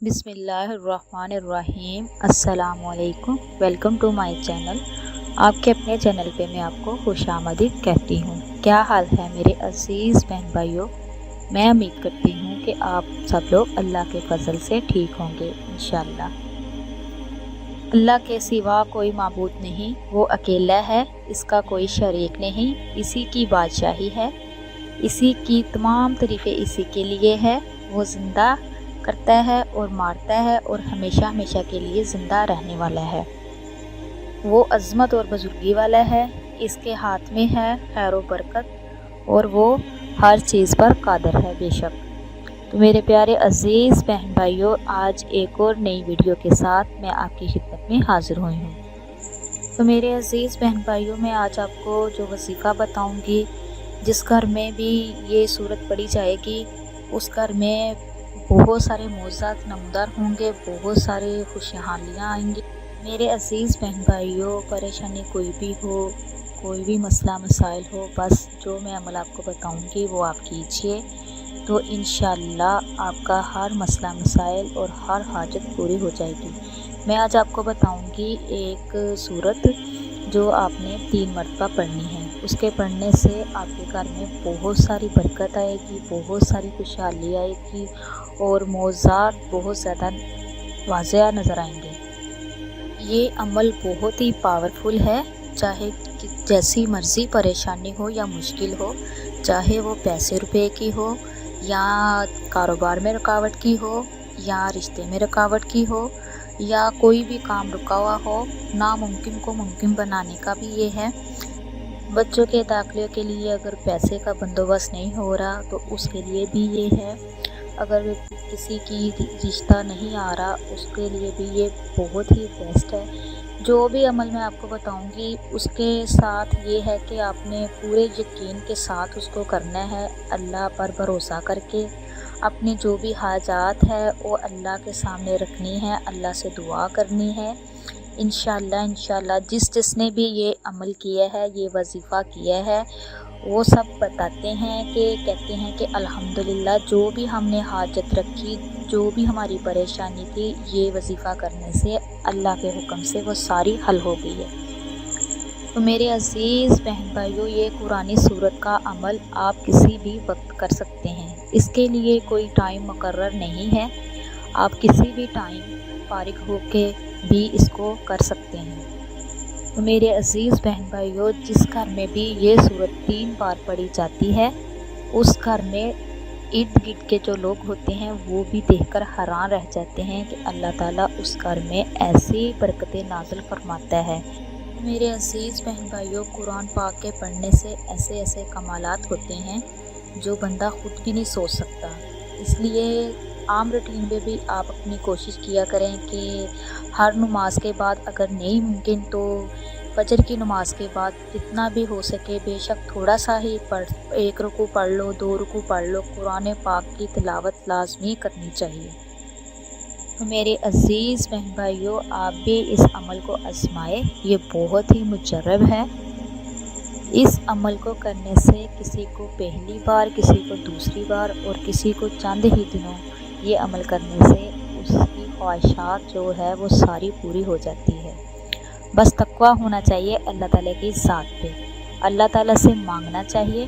بسم اللہ الرحمن الرحیم۔ السلام علیکم، ویلکم ٹو مائی چینل۔ آپ کے اپنے چینل پہ میں آپ کو خوش آمدید کہتی ہوں۔ کیا حال ہے میرے عزیز بہن بھائیوں؟ میں امید کرتی ہوں کہ آپ سب لوگ اللہ کے فضل سے ٹھیک ہوں گے انشاءاللہ۔ اللہ کے سوا کوئی معبود نہیں، وہ اکیلا ہے، اس کا کوئی شریک نہیں، اسی کی بادشاہی ہے، اسی کی تمام تعریفیں اسی کے لیے ہے۔ وہ زندہ کرتا ہے اور مارتا ہے اور ہمیشہ ہمیشہ کے لیے زندہ رہنے والا ہے۔ وہ عظمت اور بزرگی والا ہے، اس کے ہاتھ میں ہے خیر و برکت اور وہ ہر چیز پر قادر ہے بے شک۔ تو میرے پیارے عزیز بہن بھائیوں، آج ایک اور نئی ویڈیو کے ساتھ میں آپ کی خدمت میں حاضر ہوئی ہوں۔ تو میرے عزیز بہن بھائیوں، میں آج آپ کو جو وظیفہ بتاؤں گی، جس گھر میں بھی یہ صورت پڑھی جائے گی اس گھر میں بہت سارے معجزات نمودار ہوں گے، بہت سارے خوشحالیاں آئیں گی۔ میرے عزیز بہن بھائیوں، پریشانی کوئی بھی ہو، کوئی بھی مسئلہ مسائل ہو، بس جو میں عمل آپ کو بتاؤں گی وہ آپ کیجئے، تو انشاءاللہ آپ کا ہر مسئلہ مسائل اور ہر حاجت پوری ہو جائے گی۔ میں آج آپ کو بتاؤں گی ایک صورت جو آپ نے 3 مرتبہ پڑھنی ہے۔ اس کے پڑھنے سے آپ کے گھر میں بہت ساری برکت آئے گی، بہت ساری خوشحالی آئے گی اور معجزات بہت زیادہ واضح نظر آئیں گے۔ یہ عمل بہت ہی پاورفل ہے، چاہے جیسی مرضی پریشانی ہو یا مشکل ہو، چاہے وہ پیسے روپے کی ہو یا کاروبار میں رکاوٹ کی ہو یا رشتے میں رکاوٹ کی ہو یا کوئی بھی کام رکا ہوا ہو، ناممکن کو ممکن بنانے کا بھی یہ ہے۔ بچوں کے داخلے کے لیے اگر پیسے کا بندوبست نہیں ہو رہا تو اس کے لیے بھی یہ ہے۔ اگر کسی کی رشتہ نہیں آ رہا اس کے لیے بھی یہ بہت ہی بیسٹ ہے۔ جو بھی عمل میں آپ کو بتاؤں گی اس کے ساتھ یہ ہے کہ آپ نے پورے یقین کے ساتھ اس کو کرنا ہے، اللہ پر بھروسہ کر کے اپنی جو بھی حاجات ہے وہ اللہ کے سامنے رکھنی ہے، اللہ سے دعا کرنی ہے۔ انشاءاللہ جس نے بھی یہ عمل کیا ہے، یہ وظیفہ کیا ہے، وہ سب بتاتے ہیں کہ کہتے ہیں کہ الحمدللہ جو بھی ہم نے حاجت رکھی، جو بھی ہماری پریشانی تھی، یہ وظیفہ کرنے سے اللہ کے حکم سے وہ ساری حل ہو گئی ہے۔ تو میرے عزیز بہن بھائیوں، یہ قرآنی صورت کا عمل آپ کسی بھی وقت کر سکتے ہیں، اس کے لیے کوئی ٹائم مقرر نہیں ہے، آپ کسی بھی ٹائم فارغ ہو کے بھی اس کو کر سکتے ہیں۔ تو میرے عزیز بہن بھائیوں، جس گھر میں بھی یہ صورت 3 بار پڑھی جاتی ہے اس گھر میں ارد گرد کے جو لوگ ہوتے ہیں وہ بھی دیکھ کر حیران رہ جاتے ہیں کہ اللہ تعالیٰ اس گھر میں ایسی برکتیں نازل فرماتا ہے۔ میرے عزیز بہن بھائیوں، قرآن پاک کے پڑھنے سے ایسے ایسے کمالات ہوتے ہیں جو بندہ خود بھی نہیں سوچ سکتا۔ اس لیے عام روٹین میں بھی آپ اپنی کوشش کیا کریں کہ ہر نماز کے بعد اگر نہیں ممکن تو فجر کی نماز کے بعد جتنا بھی ہو سکے بے شک تھوڑا سا ہی پڑھ، 1 رکوع پڑھ لو، 2 رکوع پڑھ لو، قرآن پاک کی تلاوت لازمی کرنی چاہیے۔ تو میرے عزیز بہن بھائیوں، آپ بھی اس عمل کو آزمائیں، یہ بہت ہی مجرب ہے۔ اس عمل کو کرنے سے کسی کو پہلی بار، کسی کو دوسری بار اور کسی کو چند ہی دنوں یہ عمل کرنے سے اس کی خواہشات جو ہے وہ ساری پوری ہو جاتی ہے۔ بس تقویٰ ہونا چاہیے اللہ تعالیٰ کی ذات پہ، اللہ تعالیٰ سے مانگنا چاہیے۔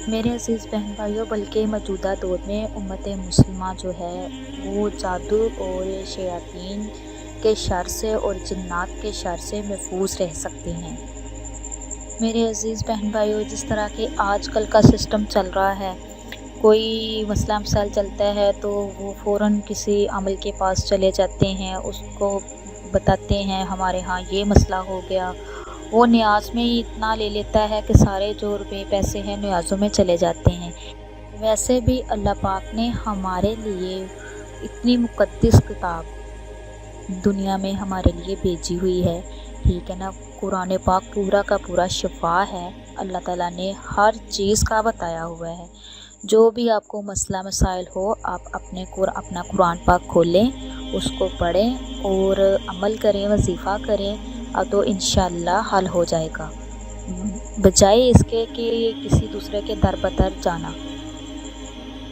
میرے عزیز بہن بھائیوں، بلکہ موجودہ دور میں امت مسلمہ جو ہے وہ جادو اور شیاطین کے شر سے اور جنات کے شر سے محفوظ رہ سکتے ہیں۔ میرے عزیز بہن بھائیوں، جس طرح کہ آج کل کا سسٹم چل رہا ہے، کوئی مسئلہ مسائل چلتا ہے تو وہ فوراً کسی عمل کے پاس چلے جاتے ہیں، اس کو بتاتے ہیں ہمارے ہاں یہ مسئلہ ہو گیا، وہ نیاز میں ہی اتنا لے لیتا ہے کہ سارے جو روپے پیسے ہیں نیازوں میں چلے جاتے ہیں۔ ویسے بھی اللہ پاک نے ہمارے لیے اتنی مقدس کتاب دنیا میں ہمارے لیے بھیجی ہوئی ہے، ٹھیک ہے نا۔ قرآن پاک پورا کا پورا شفا ہے، اللہ تعالیٰ نے ہر چیز کا بتایا ہوا ہے۔ جو بھی آپ کو مسئلہ مسائل ہو، آپ اپنا قرآن پاک کھولیں، اس کو پڑھیں اور عمل کریں، وظیفہ کریں، تو انشاءاللہ حل ہو جائے گا، بجائے اس کے کہ کسی دوسرے کے در بدر جانا۔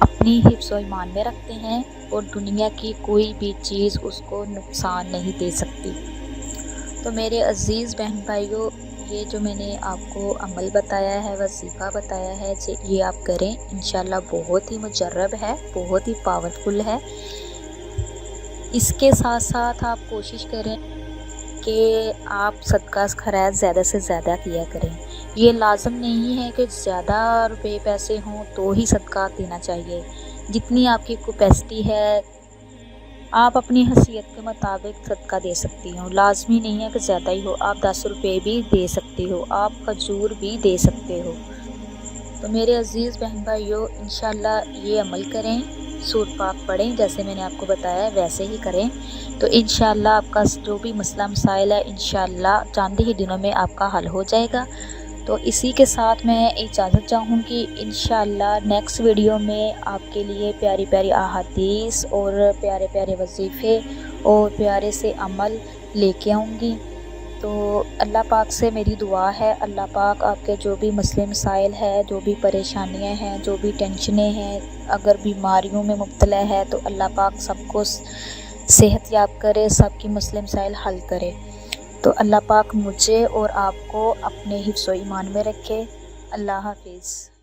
اپنی حفظ و ایمان میں رکھتے ہیں اور دنیا کی کوئی بھی چیز اس کو نقصان نہیں دے سکتی۔ تو میرے عزیز بہن بھائیوں، یہ جو میں نے آپ کو عمل بتایا ہے، وظیفہ بتایا ہے، یہ آپ کریں، انشاءاللہ بہت ہی مجرب ہے، بہت ہی پاورفل ہے۔ اس کے ساتھ ساتھ آپ کوشش کریں کہ آپ صدقہ خیرات زیادہ سے زیادہ کیا کریں۔ یہ لازم نہیں ہے کہ زیادہ روپے پیسے ہوں تو ہی صدقہ دینا چاہیے۔ جتنی آپ کی کیپیسٹی ہے آپ اپنی حیثیت کے مطابق صدقہ دے سکتی ہوں، لازمی نہیں ہے کہ زیادہ ہی ہو۔ آپ 10 روپے بھی دے سکتے ہو، آپ کھجور بھی دے سکتے ہو۔ تو میرے عزیز بہن بھائیوں، انشاءاللہ یہ عمل کریں، سورۃ پاک پڑھیں، جیسے میں نے آپ کو بتایا ویسے ہی کریں، تو انشاءاللہ آپ کا جو بھی مسئلہ مسائل ہے انشاءاللہ چند ہی دنوں میں آپ کا حل ہو جائے گا۔ تو اسی کے ساتھ میں اجازت چاہوں گی، انشاءاللہ نیکسٹ ویڈیو میں آپ کے لیے پیاری پیاری احادیث اور پیارے پیارے وظیفے اور پیارے سے عمل لے کے آؤں گی۔ تو اللہ پاک سے میری دعا ہے، اللہ پاک آپ کے جو بھی مسئلے مسائل ہے، جو بھی پریشانیاں ہیں، جو بھی ٹینشنیں ہیں، اگر بیماریوں میں مبتلا ہے تو اللہ پاک سب کو صحت یاب کرے، سب کی مسئلے مسائل حل کرے۔ تو اللہ پاک مجھے اور آپ کو اپنے حفظ و ایمان میں رکھے۔ اللہ حافظ۔